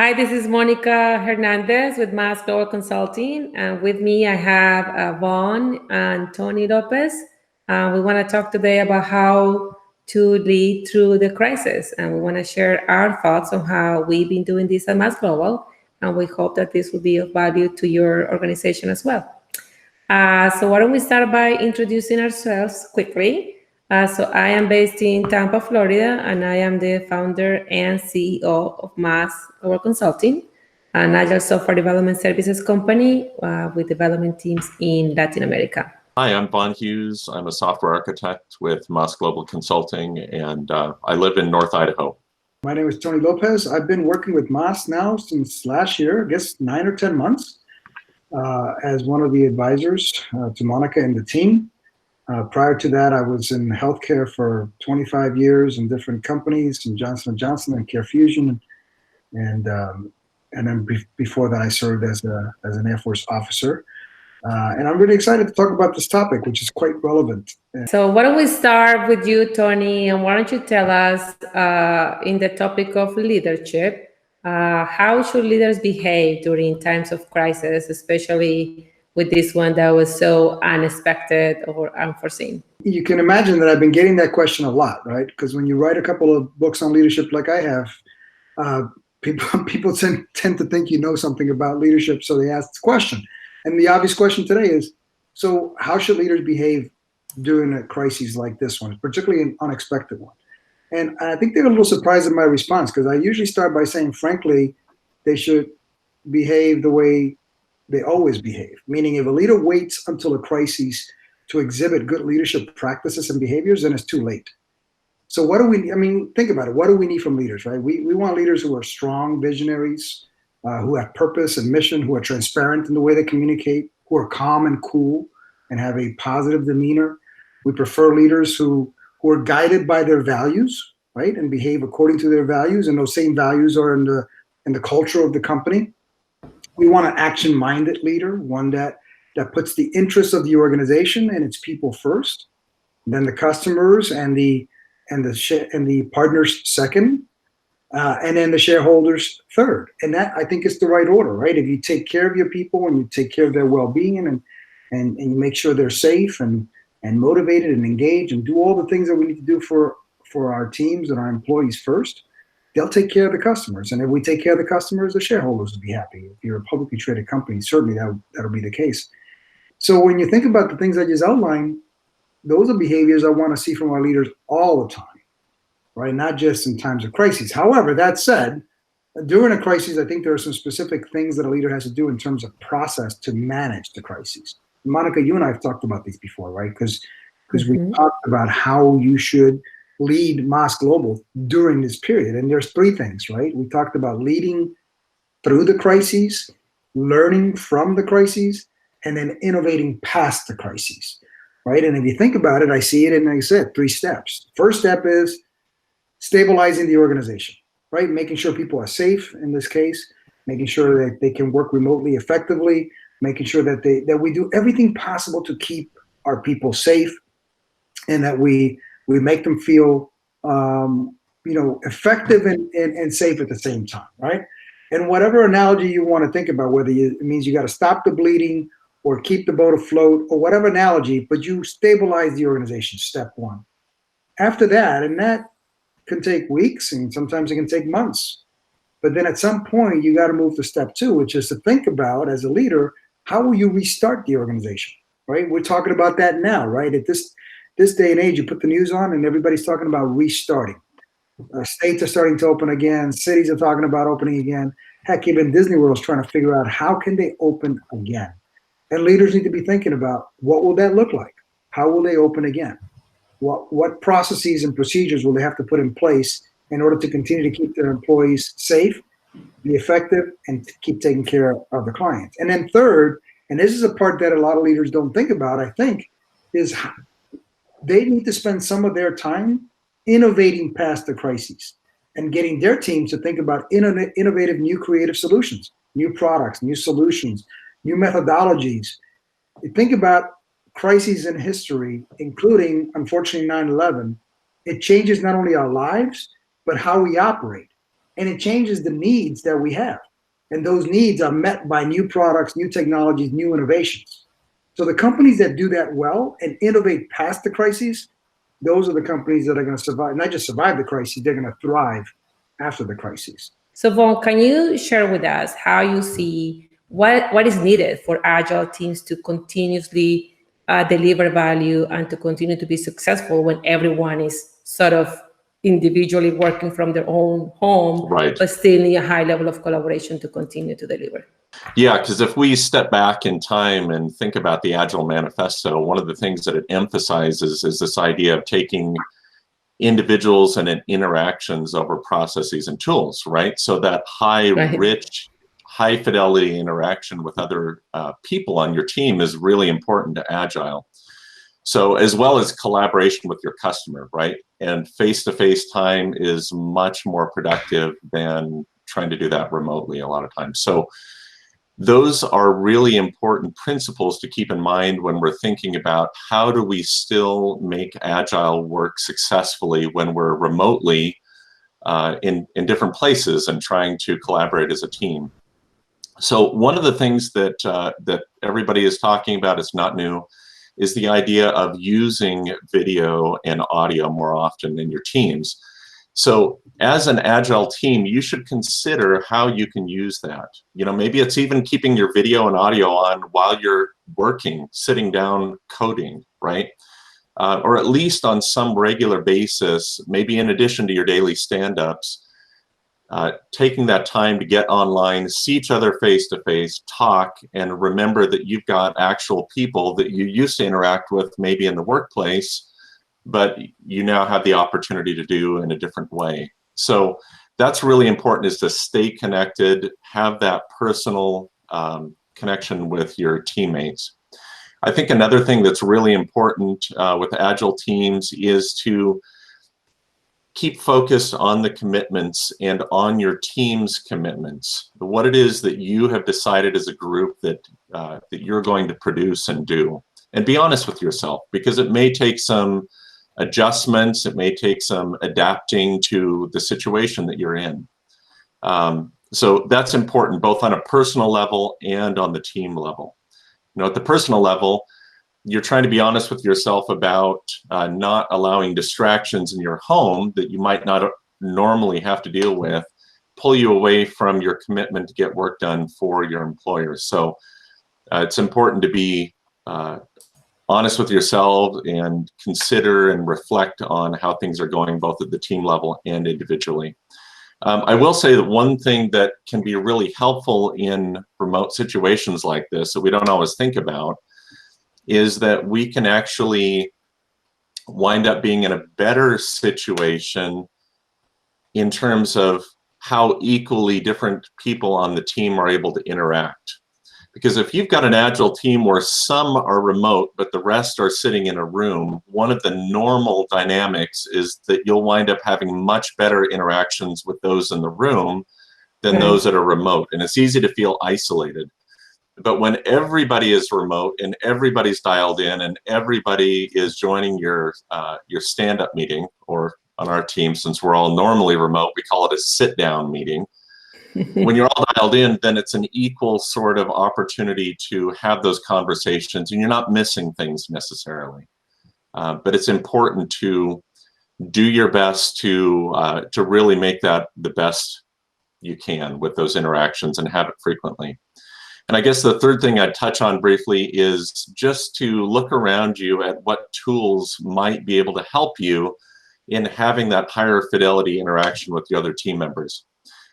Hi, this is Monica Hernandez with Mass Global Consulting. And with me, I have Vaughn and Tony Lopez. We want to talk today about how to lead through the crisis. And we want to share our thoughts on how we've been doing this at Mass Global. And we hope that this will be of value to your organization as well. So why don't we start by introducing ourselves quickly? So I am based in Tampa, Florida, and I am the founder and CEO of Mass Global Consulting, an agile software development services company with development teams in Latin America. Hi, I'm Vaughn Hughes. I'm a software architect with Mass Global Consulting, and I live in North Idaho. My name is Tony Lopez. I've been working with Mass now since last year, I guess 9 or 10 months, as one of the advisors to Monica and the team. Prior to that, I was in healthcare for 25 years in different companies, in Johnson & Johnson and CareFusion, and then before that, I served as an Air Force officer. And I'm really excited to talk about this topic, which is quite relevant. So why don't we start with you, Tony, and why don't you tell us in the topic of leadership, how should leaders behave during times of crisis, especially with this one that was so unexpected or unforeseen? You can imagine that I've been getting that question a lot, right? Because when you write a couple of books on leadership like I have, people tend to think you know something about leadership, so they ask the question. And the obvious question today is, so how should leaders behave during a crisis like this one, particularly an unexpected one? And I think they're a little surprised at my response, because I usually start by saying, frankly, they should behave the way they always behave. Meaning, if a leader waits until a crisis to exhibit good leadership practices and behaviors, then it's too late. So what do we, think about it. What do we need from leaders, right? We want leaders who are strong visionaries, who have purpose and mission, who are transparent in the way they communicate, who are calm and cool and have a positive demeanor. We prefer leaders who are guided by their values, right, and behave according to their values, and those same values are in the culture of the company. We want an action-minded leader, one that puts the interests of the organization and its people first, then the customers and the partners second, and then the shareholders third. And that, I think, is the right order, right? If you take care of your people and you take care of their well-being and you make sure they're safe and motivated and engaged and do all the things that we need to do for our teams and our employees first, they'll take care of the customers. And if we take care of the customers, the shareholders will be happy. If you're a publicly traded company, certainly that'll be the case. So when you think about the things I just outlined, those are behaviors I want to see from our leaders all the time, right? Not just in times of crises. However, that said, during a crisis, I think there are some specific things that a leader has to do in terms of process to manage the crises. Monica, you and I have talked about these before, right? Because we talked about how you should lead Mass Global during this period. And there's three things, right? We talked about leading through the crises, learning from the crises, and then innovating past the crises, right? And if you think about it, I see it in, like I said, 3 steps. First step is stabilizing the organization, right? Making sure people are safe in this case, making sure that they can work remotely effectively, making sure that we do everything possible to keep our people safe, and that we make them feel effective and safe at the same time, right? And whatever analogy you want to think about, whether it means you got to stop the bleeding or keep the boat afloat or whatever analogy, but you stabilize the organization, step one. After that, and that can take weeks and sometimes it can take months, but then at some point you got to move to step 2, which is to think about, as a leader, how will you restart the organization, right? We're talking about that now, right? At this day and age, you put the news on and everybody's talking about restarting. States are starting to open again. Cities are talking about opening again. Heck, even Disney World is trying to figure out how can they open again. And leaders need to be thinking about, what will that look like? How will they open again? What processes and procedures will they have to put in place in order to continue to keep their employees safe, be effective, and keep taking care of the clients? And then third, and this is a part that a lot of leaders don't think about, I think, is they need to spend some of their time innovating past the crises and getting their teams to think about innovative, new creative solutions, new products, new solutions, new methodologies. Think about crises in history, including, unfortunately, 9/11. It changes not only our lives, but how we operate. and it changes the needs that we have. And those needs are met by new products, new technologies, new innovations. So the companies that do that well and innovate past the crises, those are the companies that are going to survive, not just survive the crisis, they're going to thrive after the crises. So Vaughn, can you share with us how you see what is needed for agile teams to continuously deliver value and to continue to be successful when everyone is sort of individually working from their own home, Right. but still need a high level of collaboration to continue to deliver? Yeah, because if we step back in time and think about the Agile Manifesto, one of the things that it emphasizes is this idea of taking individuals and interactions over processes and tools, right? So that rich, high fidelity interaction with other people on your team is really important to Agile. So as well as collaboration with your customer, right? And face-to-face time is much more productive than trying to do that remotely a lot of times. So those are really important principles to keep in mind when we're thinking about how do we still make Agile work successfully when we're remotely in different places and trying to collaborate as a team. So one of the things that that everybody is talking about, it's not new, is the idea of using video and audio more often in your teams. So as an Agile team, you should consider how you can use that. You know, maybe it's even keeping your video and audio on while you're working, sitting down, coding, right? Or at least on some regular basis, maybe in addition to your daily stand-ups, taking that time to get online, see each other face-to-face, talk, and remember that you've got actual people that you used to interact with maybe in the workplace, but you now have the opportunity to do in a different way. So that's really important, is to stay connected, have that personal connection with your teammates. I think another thing that's really important with Agile teams is to keep focused on the commitments and on your team's commitments, what it is that you have decided as a group that, that you're going to produce and do. And be honest with yourself, because it may take some adjustments, it may take some adapting to the situation that you're in. So that's important, both on a personal level and on the team level. You know, at the personal level, you're trying to be honest with yourself about not allowing distractions in your home that you might not normally have to deal with pull you away from your commitment to get work done for your employers. So it's important to be honest with yourself and consider and reflect on how things are going both at the team level and individually. I will say that one thing that can be really helpful in remote situations like this that we don't always think about is that we can actually wind up being in a better situation in terms of how equally different people on the team are able to interact. Because if you've got an Agile team where some are remote, but the rest are sitting in a room, one of the normal dynamics is that you'll wind up having much better interactions with those in the room than those that are remote. And it's easy to feel isolated. But when everybody is remote and everybody's dialed in and everybody is joining your stand-up meeting, or on our team, since we're all normally remote, we call it a sit-down meeting. When you're all dialed in, then it's an equal sort of opportunity to have those conversations, and you're not missing things necessarily. But it's important to do your best to really make that the best you can with those interactions and have it frequently. And I guess the third thing I'd touch on briefly is just to look around you at what tools might be able to help you in having that higher fidelity interaction with the other team members.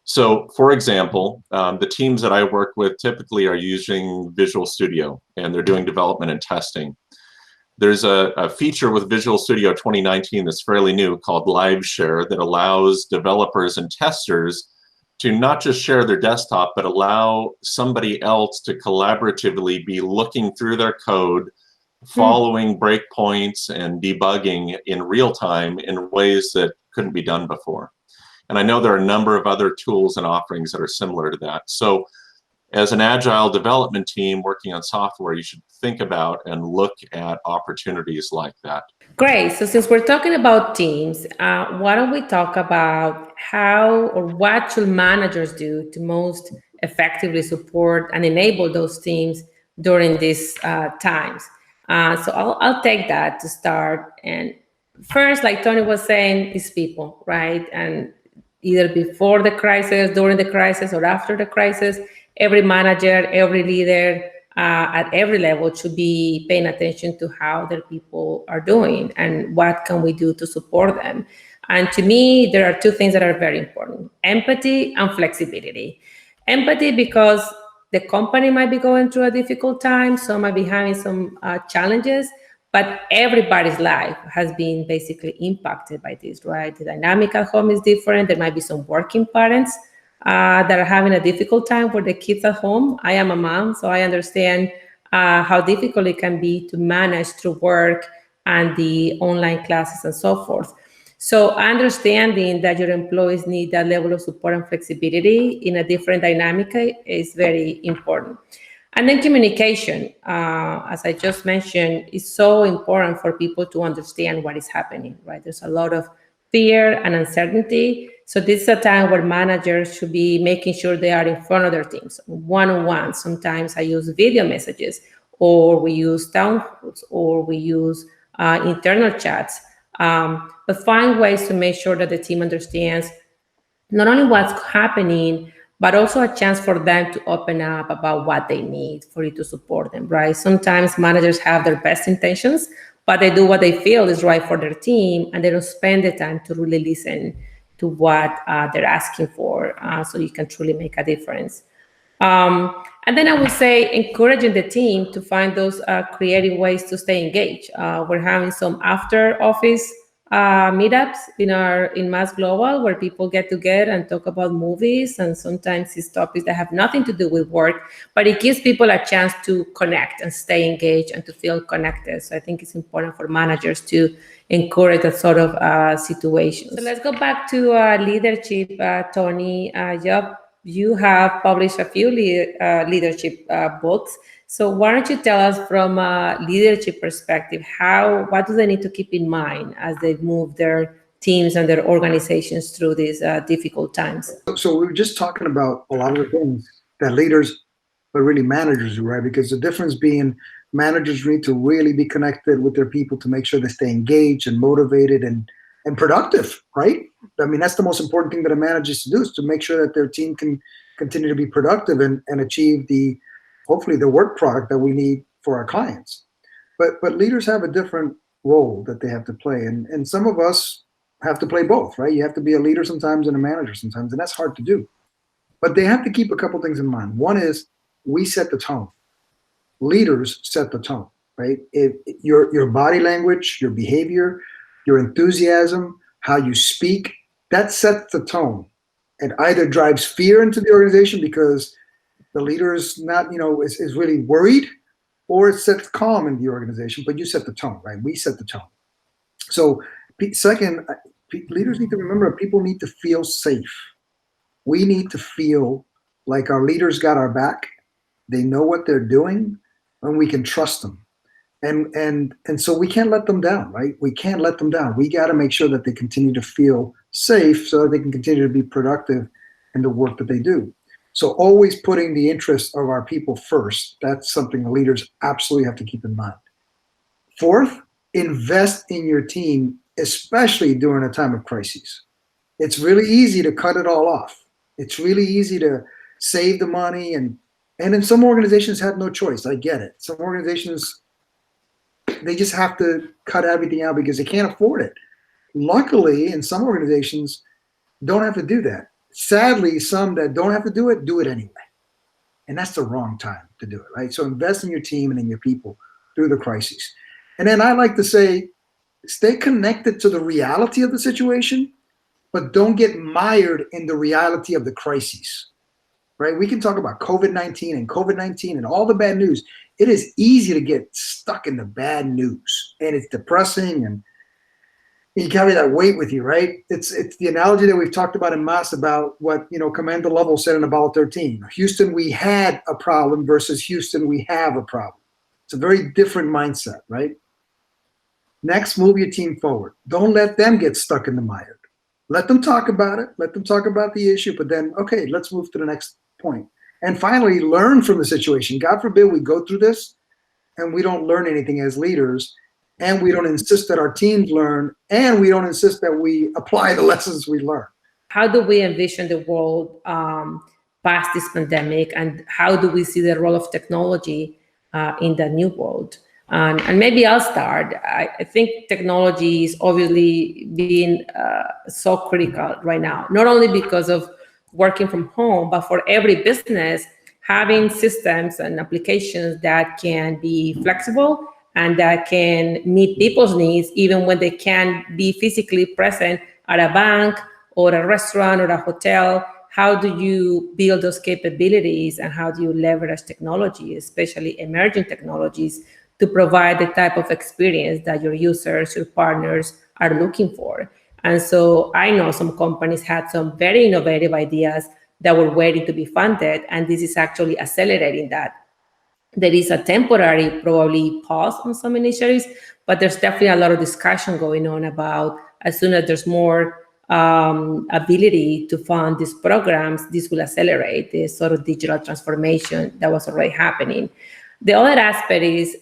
So, for example, the teams that I work with typically are using Visual Studio, and they're doing development and testing. There's a feature with Visual Studio 2019 that's fairly new called Live Share that allows developers and testers to not just share their desktop, but allow somebody else to collaboratively be looking through their code, following breakpoints and debugging in real time in ways that couldn't be done before. And I know there are a number of other tools and offerings that are similar to that. So as an Agile development team working on software, you should think about and look at opportunities like that. Great. So since we're talking about teams, why don't we talk about how or what should managers do to most effectively support and enable those teams during these times? So I'll take that to start. And first, like Tony was saying, is people, right? And either before the crisis, during the crisis, or after the crisis, every manager, every leader at every level should be paying attention to how their people are doing and what can we do to support them. And to me, there are two things that are very important: empathy and flexibility. Empathy, because the company might be going through a difficult time, so might be having some challenges, but everybody's life has been basically impacted by this, right? The dynamic at home is different. There might be some working parents that are having a difficult time with the kids at home. I am a mom, so I understand how difficult it can be to manage through work and the online classes and so forth. So understanding that your employees need that level of support and flexibility in a different dynamic is very important. And then communication, as I just mentioned, is so important for people to understand what is happening, right? There's a lot of fear and uncertainty. So this is a time where managers should be making sure they are in front of their teams, one-on-one. Sometimes I use video messages, or we use town halls, or we use internal chats. But find ways to make sure that the team understands not only what's happening, but also a chance for them to open up about what they need for you to support them, right? Sometimes managers have their best intentions, but they do what they feel is right for their team, and they don't spend the time to really listen to what they're asking for, so you can truly make a difference. And then I would say encouraging the team to find those creative ways to stay engaged. We're having some after office meetups in Mass Global, where people get together and talk about movies, and sometimes it's topics that have nothing to do with work, but it gives people a chance to connect and stay engaged and to feel connected. So I think it's important for managers to encourage that sort of situation. So let's go back to leadership, Tony. You have published a few leadership books. So why don't you tell us from a leadership perspective, what do they need to keep in mind as they move their teams and their organizations through these difficult times? So we were just talking about a lot of the things that leaders, but really managers do, right? Because the difference being managers need to really be connected with their people to make sure they stay engaged and motivated and productive, right? I mean, that's the most important thing that a manager is to do, is to make sure that their team can continue to be productive and achieve hopefully the work product that we need for our clients. But leaders have a different role that they have to play. And some of us have to play both, right? You have to be a leader sometimes and a manager sometimes, and that's hard to do. But they have to keep a couple things in mind. One is, we set the tone. Leaders set the tone, right? Your body language, your behavior, your enthusiasm, how you speak, that sets the tone. It either drives fear into the organization because the leader is not, is really worried, or it sets calm in the organization, but you set the tone, right? We set the tone. So second, leaders need to remember people need to feel safe. We need to feel like our leaders got our back. They know what they're doing, and we can trust them. And so we can't let them down, right? We can't let them down. We got to make sure that they continue to feel safe so that they can continue to be productive in the work that they do. So always putting the interests of our people first. That's something the leaders absolutely have to keep in mind. Fourth, invest in your team, especially during a time of crises. It's really easy to cut it all off. It's really easy to save the money, and then some organizations have no choice. I get it. Some organizations, they just have to cut everything out because they can't afford it. Luckily, in some organizations, don't have to do that. Sadly, some that don't have to do it anyway. And that's the wrong time to do it, right? So invest in your team and in your people through the crisis. And then I like to say, stay connected to the reality of the situation, but don't get mired in the reality of the crises, right? We can talk about COVID-19 and all the bad news. It is easy to get stuck in the bad news, and it's depressing, and you carry that weight with you, right? It's the analogy that we've talked about in Mass about what, Commander Lovell said in Apollo 13. Houston, we had a problem versus Houston, we have a problem. It's a very different mindset, right? Next, move your team forward. Don't let them get stuck in the mire. Let them talk about it. Let them talk about the issue, but then, okay, let's move to the next point. And finally, learn from the situation. God forbid we go through this and we don't learn anything as leaders, and we don't insist that our teams learn, and we don't insist that we apply the lessons we learn. How do we envision the world past this pandemic, and how do we see the role of technology in the new world? And maybe I'll start. I think technology is obviously being so critical right now, not only because of working from home, but for every business, having systems and applications that can be flexible and that can meet people's needs, even when they can't be physically present at a bank or a restaurant or a hotel. How do you build those capabilities, and how do you leverage technology, especially emerging technologies, to provide the type of experience that your users, your partners are looking for? And so I know some companies had some very innovative ideas that were waiting to be funded, and this is actually accelerating that. There is a temporary, probably, pause on some initiatives, but there's definitely a lot of discussion going on about, as soon as there's more ability to fund these programs, this will accelerate this sort of digital transformation that was already happening. The other aspect is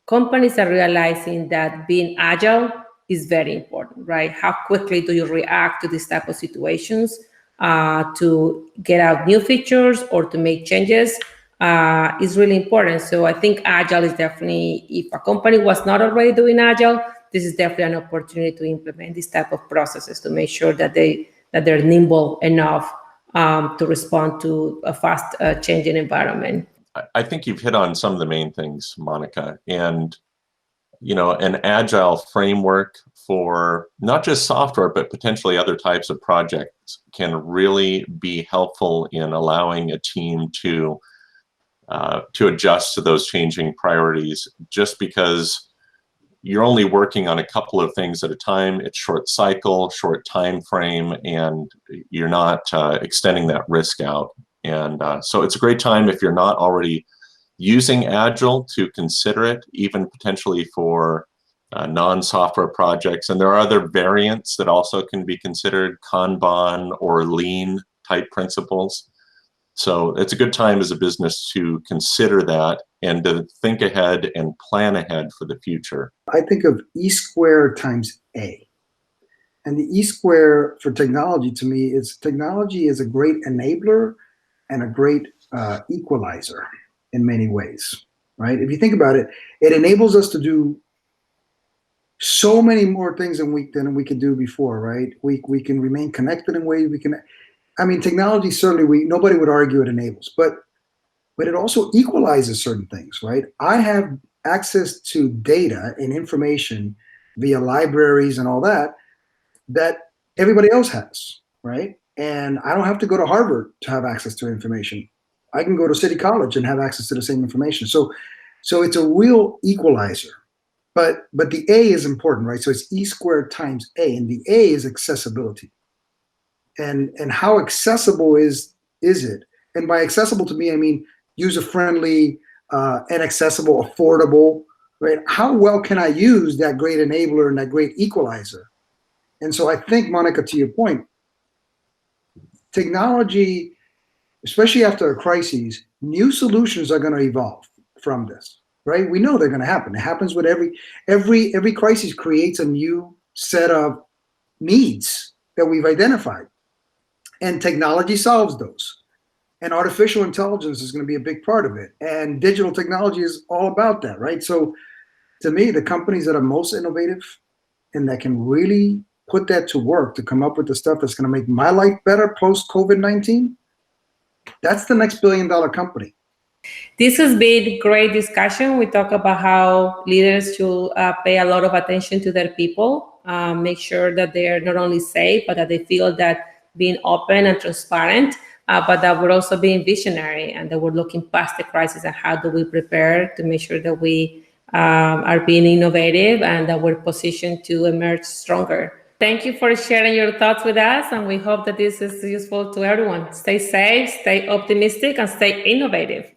companies are realizing that being agile is very important, right? How quickly do you react to this type of situations to get out new features or to make changes is really important. So I think agile is definitely, if a company was not already doing agile, this is definitely an opportunity to implement this type of processes to make sure that they're nimble enough to respond to a fast changing environment. I think you've hit on some of the main things, Monica. And an agile framework for not just software, but potentially other types of projects can really be helpful in allowing a team to adjust to those changing priorities. Just because you're only working on a couple of things at a time, it's short cycle, short time frame, and you're not extending that risk out. And so it's a great time, if you're not already using Agile, to consider it, even potentially for non-software projects. And there are other variants that also can be considered, Kanban or Lean type principles. So it's a good time as a business to consider that and to think ahead and plan ahead for the future. I think of E squared times A. And the E squared for technology, to me, is technology is a great enabler and a great equalizer in many ways, right? If you think about it, it enables us to do so many more things than we could do before, right? We can remain connected in ways we can. I mean, technology certainly nobody would argue it enables, but it also equalizes certain things, right? I have access to data and information via libraries and all that everybody else has, right? And I don't have to go to Harvard to have access to information. I can go to City College and have access to the same information. So it's a real equalizer. But the A is important, right? So it's E squared times A, and the A is accessibility. And how accessible is it? And by accessible, to me, I mean user-friendly and accessible, affordable, right? How well can I use that great enabler and that great equalizer? And so I think, Monica, to your point, technology, especially after a crisis, new solutions are going to evolve from this, right? We know they're going to happen. It happens with every crisis creates a new set of needs that we've identified. And technology solves those. And artificial intelligence is going to be a big part of it. And digital technology is all about that, right? So to me, the companies that are most innovative and that can really put that to work to come up with the stuff that's going to make my life better post-COVID-19, that's the next billion-dollar company. This has been great discussion. We talk about how leaders should pay a lot of attention to their people, make sure that they're not only safe, but that they feel that being open and transparent, but that we're also being visionary and that we're looking past the crisis and how do we prepare to make sure that we are being innovative and that we're positioned to emerge stronger. Thank you for sharing your thoughts with us, and we hope that this is useful to everyone. Stay safe, stay optimistic, and stay innovative.